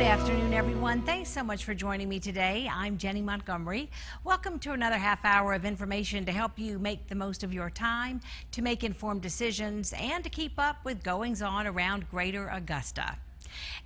afternoon, everyone. Thanks so much for joining me today. I'm Jennie Montgomery. Welcome to another half hour of information to help you make the most of your time, to make informed decisions, and to keep up with goings-on around Greater Augusta.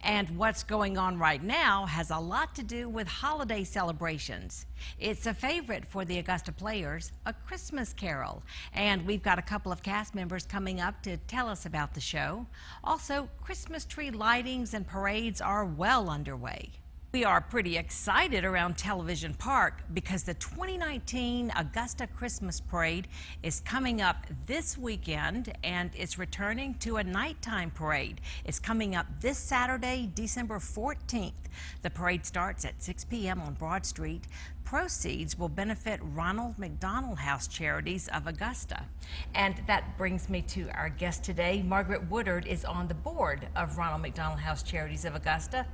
And what's going on right now has a lot to do with holiday celebrations. It's a favorite for the Augusta players, A Christmas Carol. And we've got a couple of cast members coming up to tell us about the show. Also, Christmas tree lightings and parades are well underway. We are pretty excited around Television Park because the 2019 Augusta Christmas Parade is coming up this weekend, and it's returning to a nighttime parade. It's coming up this Saturday, December 14th. The parade starts at 6 p.m. on Broad Street. Proceeds will benefit Ronald McDonald House Charities of Augusta. And that brings me to our guest today. Margaret Woodard is on the board of Ronald McDonald House Charities of Augusta.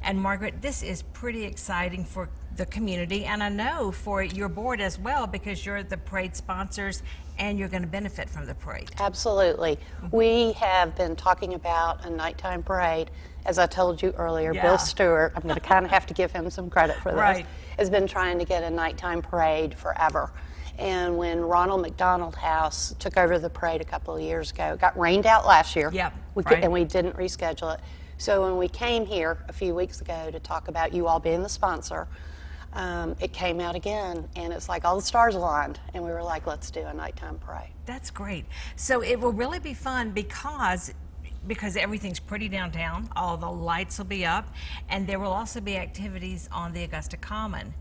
And Margaret, this is pretty exciting for the community, and I know for your board as well, because you're the parade sponsors and you're going to benefit from the parade. Absolutely. We have been talking about a nighttime parade. As I told you earlier, Bill Stewart, I'm going to kind of have to give him some credit for this, has been trying to get a nighttime parade forever. And when Ronald McDonald House took over the parade a couple of years ago, it got rained out last year, and we didn't reschedule it. So when we came here a few weeks ago to talk about you all being the sponsor, it came out again, and it's like all the stars aligned, and we were like, let's do a nighttime parade. That's great. So it will really be fun because everything's pretty downtown. All the lights will be up, and there will also be activities on the Augusta Common.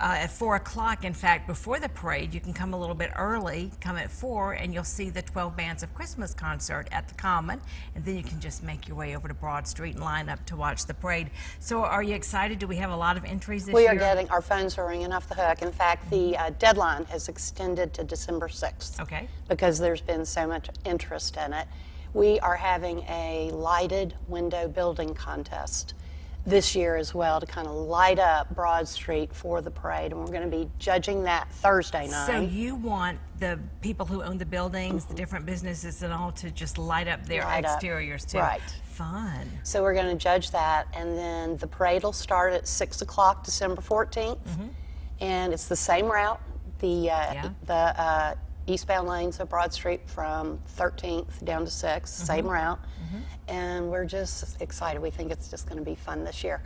At 4 o'clock, in fact, before the parade, you can come a little bit early, come at 4, and you'll see the 12 Bands of Christmas concert at the Common, and then you can just make your way over to Broad Street and line up to watch the parade. So are you excited? Do we have a lot of entries this year? We are getting, our phones are ringing off the hook. In fact, the deadline has extended to December 6th. Okay. Because there's been so much interest in it. We are having a lighted window building contest this year as well to kind of light up Broad Street for the parade, and we're going to be judging that Thursday night. So you want the people who own the buildings, the different businesses and all, to just light up their exteriors too. Right. Fun. So we're going to judge that, and then the parade will start at 6 o'clock December 14th, and it's the same route. The eastbound lanes of Broad Street from 13th down to 6th, same route. And we're just excited. We think it's just going to be fun this year.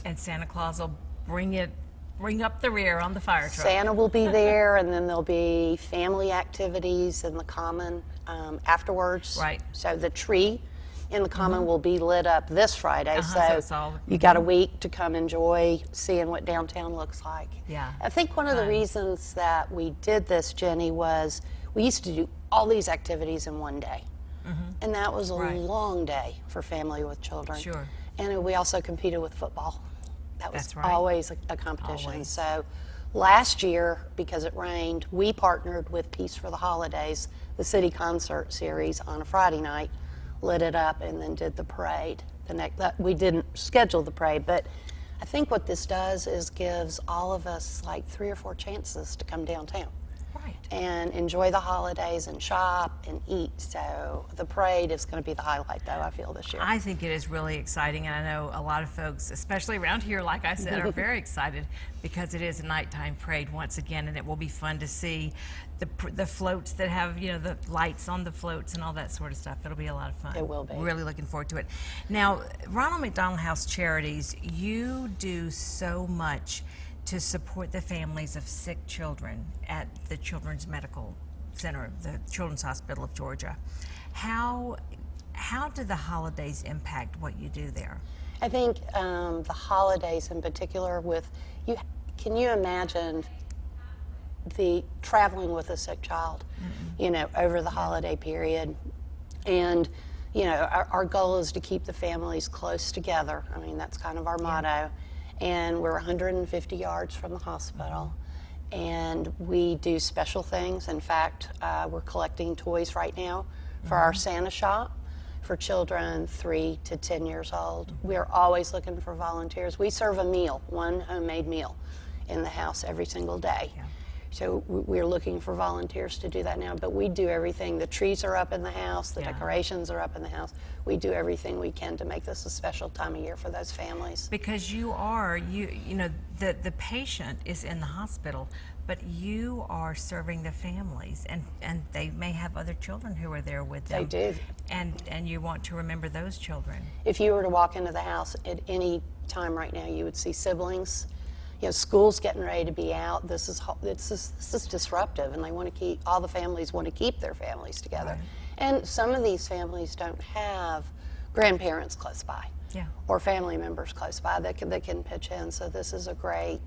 And Santa Claus will bring up the rear on the fire truck. Santa will be there, and then there'll be family activities in the Common afterwards. Right. So the tree in the Common will be lit up this Friday. So you got a week to come enjoy seeing what downtown looks like. Yeah. I think one of the reasons that we did this, Jenny, was we used to do all these activities in one day. And that was a long day for family with children. Sure. And we also competed with football. That was always a competition. Always. So last year, because it rained, we partnered with Peace for the Holidays, the city concert series, on a Friday night, lit it up, and then did the parade. We didn't schedule the parade, but I think what this does is gives all of us like 3 or 4 chances to come downtown. And enjoy the holidays and shop and eat. So the parade is going to be the highlight, though, I feel, this year. I think it is really exciting, and I know a lot of folks, especially around here, like I said, are very excited because it is a nighttime parade once again, and it will be fun to see the floats that have, the lights on the floats and all that sort of stuff. It'll be a lot of fun. It will be. Really looking forward to it. Now, Ronald McDonald House Charities, you do so much to support the families of sick children at the Children's Medical Center, the Children's Hospital of Georgia. How do the holidays impact what you do there? I think the holidays in particular can you imagine the traveling with a sick child, over the holiday period? And, our goal is to keep the families close together. I mean, that's kind of our motto. And we're 150 yards from the hospital, and we do special things. In fact, we're collecting toys right now for our Santa shop for children 3 to 10 years old. We're always looking for volunteers. We serve a meal, one homemade meal in the house every single day. So we're looking for volunteers to do that now, but we do everything. The trees are up in the house, the decorations are up in the house. We do everything we can to make this a special time of year for those families. Because you know, the patient is in the hospital, but you are serving the families, and they may have other children who are there with them. They do. And you want to remember those children. If you were to walk into the house at any time right now, you would see siblings. You know, school's getting ready to be out. This is disruptive, and they want to keep, all the families want to keep their families together. Right. And some of these families don't have grandparents close by, or family members close by that can pitch in. So this is a great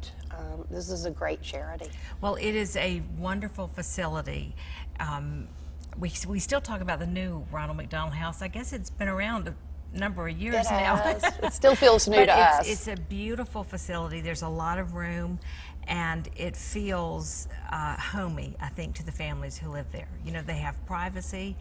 charity. Well, it is a wonderful facility. We still talk about the new Ronald McDonald House. I guess it's been around number of years now. It still feels new to us. It's a beautiful facility. There's a lot of room, and it feels homey, I think, to the families who live there. You know, they have privacy,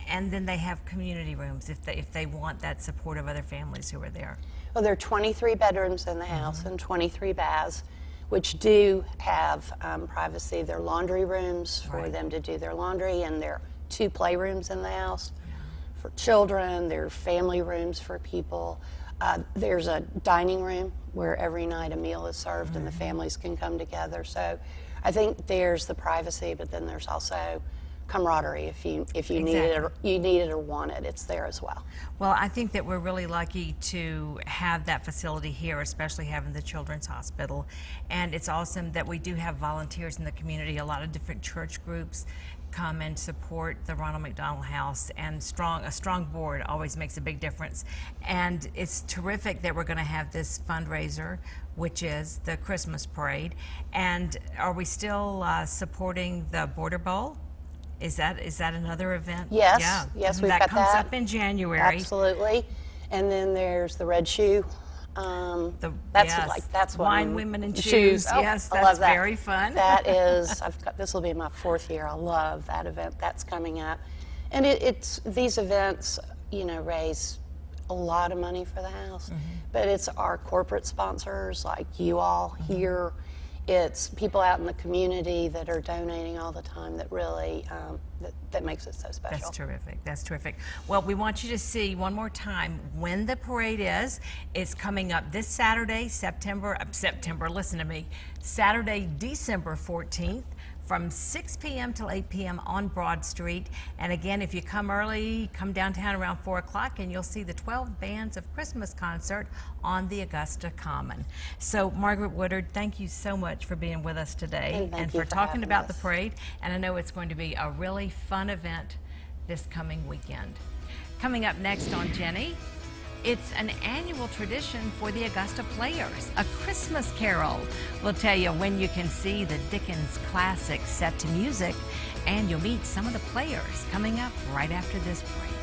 and then they have community rooms if they want that support of other families who are there. Well, there are 23 bedrooms in the house and 23 baths, which do have privacy. There are laundry rooms for them to do their laundry, and there are 2 playrooms in the house for children. There are family rooms for people. There's a dining room where every night a meal is served and the families can come together. So I think there's the privacy, but then there's also camaraderie. If you need it or want it, it's there as well. Well, I think that we're really lucky to have that facility here, especially having the Children's Hospital. And it's awesome that we do have volunteers in the community. A lot of different church groups come and support the Ronald McDonald House, and a strong board always makes a big difference. And it's terrific that we're going to have this fundraiser, which is the Christmas parade. And are we still supporting the Border Bowl? Is that another event? Yes, yeah. Yes, we've that got comes that. up in January. Absolutely. And then there's the Red Shoe. That's one. Wine, Women, and Shoes. Oh, Yes, I that's love that. very fun. That is. This will be my 4th year. I love that event. That's coming up, and it's these events, you know, raise a lot of money for the house, but it's our corporate sponsors like you all here. It's people out in the community that are donating all the time that really that makes it so special. That's terrific. That's terrific. Well, we want you to see one more time when the parade is. It's coming up this Saturday, listen to me, Saturday, December 14th. From 6 p.m. till 8 p.m. on Broad Street. And again, if you come early, come downtown around 4 o'clock, and you'll see the 12 Bands of Christmas concert on the Augusta Common. So, Margaret Woodard, thank you so much for being with us today and for talking about the us. parade. And I know it's going to be a really fun event this coming weekend. Coming up next on Jennie, it's an annual tradition for the Augusta Players, a Christmas carol. We'll tell you when you can see the Dickens classic set to music, and you'll meet some of the players coming up right after this break.